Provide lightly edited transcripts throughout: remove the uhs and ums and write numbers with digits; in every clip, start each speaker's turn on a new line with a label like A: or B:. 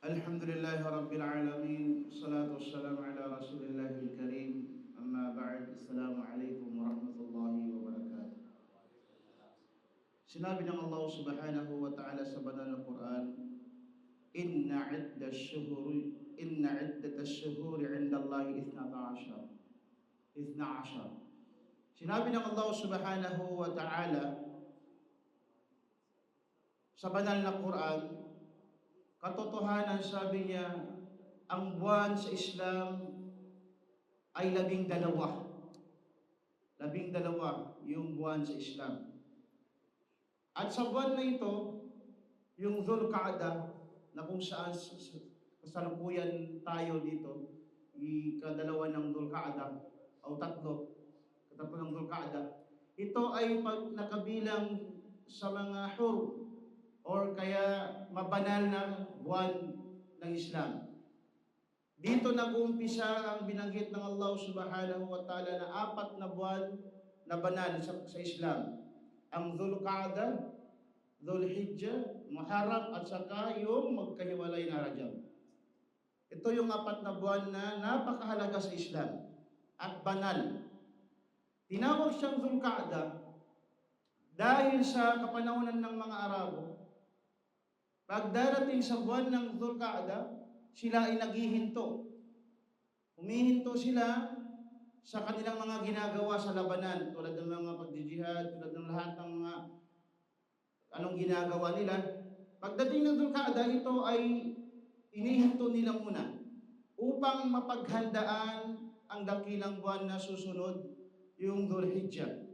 A: الحمد لله رب العالمين والصلاة والسلام على رسول الله الكريم أما بعد السلام عليكم ورحمة الله وبركاته. Sinabi ng Allah subhanahu wa ta'ala sa banal na Quran, Inna iddat ash-shuhuri 'inda Allah 12. Sinabi ng Allah subhanahu wa ta'ala sa banal na Quran, katotohanan, sabi niya, ang buwan sa Islam ay 12. 12 yung buwan sa Islam. At sa buwan na ito, yung Dhul-Qa'dah, na kung saan kasalukuyan tayo dito, ikadalawa ng Dhul-Qa'dah, o katatlo ng Dhul-Qa'dah, ito ay nakabilang sa mga hur, or kaya mabanal na buwan ng Islam. Dito nag-uumpisa ang binanggit ng Allah subhanahu wa ta'ala na 4 na buwan na banal sa Islam. Ang Dhul-Qa'dah, Dhul-Hijjah, Muharram, at saka yung magkahiwalay na Rajab. Ito yung 4 na buwan na napakahalaga sa Islam at banal. Tinawag siyang Dhul-Qa'dah dahil sa kapanahunan ng mga Arabo. Pag darating sa buwan ng Dhul-Qa'dah, sila ay naghihinto. Humihinto sila sa kanilang mga ginagawa sa labanan, tulad ng mga pagdijihad, tulad ng lahat ng mga anong ginagawa nila. Pagdating ng Dhul-Qa'dah, ito ay inihinto nila muna upang mapaghandaan ang dakilang buwan na susunod, yung Dhul-Hijjah.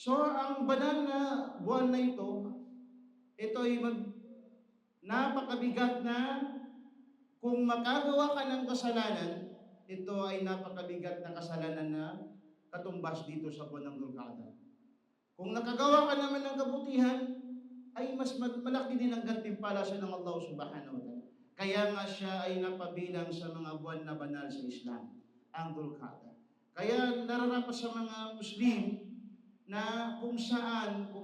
A: So, ang banal na buwan na ito ay napakabigat na kung makagawa ka ng kasalanan, ito ay napakabigat na kasalanan na katumbas dito sa buwan ng Dhul-Qa'dah. Kung nakagawa ka naman ng kabutihan, ay mas malaki din ang gantimpala sa ng Allah subhanahu wa ta'ala. Kaya nga siya ay napabilang sa mga buwan na banal sa Islam, ang Dhul-Qa'dah. Kaya nararapat sa mga Muslim na kung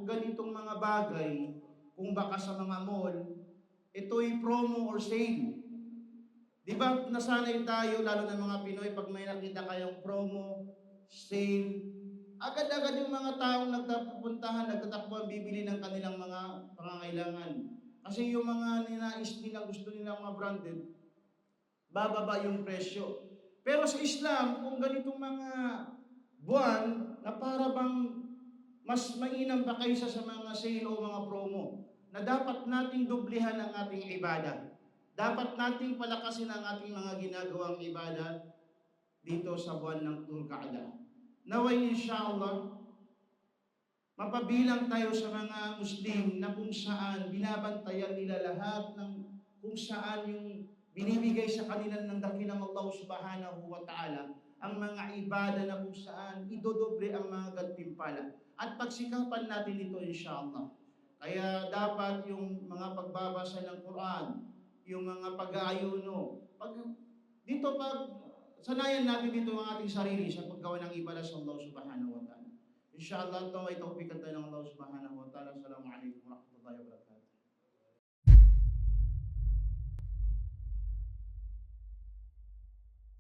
A: ganitong mga bagay, kung baka sa mga mall, ito'y promo or sale. Di ba nasanay tayo, lalo ng mga Pinoy, pag may nakita kayong promo, sale, agad-agad yung mga taong nagtatakbuhan, bibili ng kanilang mga pangangailangan. Kasi yung mga ninais nila, gusto nila mga branded, bababa yung presyo. Pero sa Islam, kung ganitong mga buwan na para bang mas mainam pa kaysa sa mga sale o mga promo, na dapat nating dublihan ang ating ibada. Dapat nating palakasin ang ating mga ginagawang ibada dito sa buwan ng Dhul-Qa'dah. Naway inshallah, mapabilang tayo sa mga Muslim na kung saan binabantayan nila lahat ng kung saan yung binibigay sa kanila ng dakilang Allah subhanahu wa ta'ala, ang mga ibada na kung saan idodoble ang mga gantimpala. At pagsikapan natin ito inshallah. Kaya dapat yung mga pagbabasa ng Quran, yung mga pag-aayuno, sanayan natin dito ang ating sarili sa paggawa ng ibada sa Allah subhanahu wa ta'ala. Inshallah, ito ay tawfikan tayo ng Allah subhanahu wa ta'ala. Assalamualaikum warahmatullahi wabarakatuh.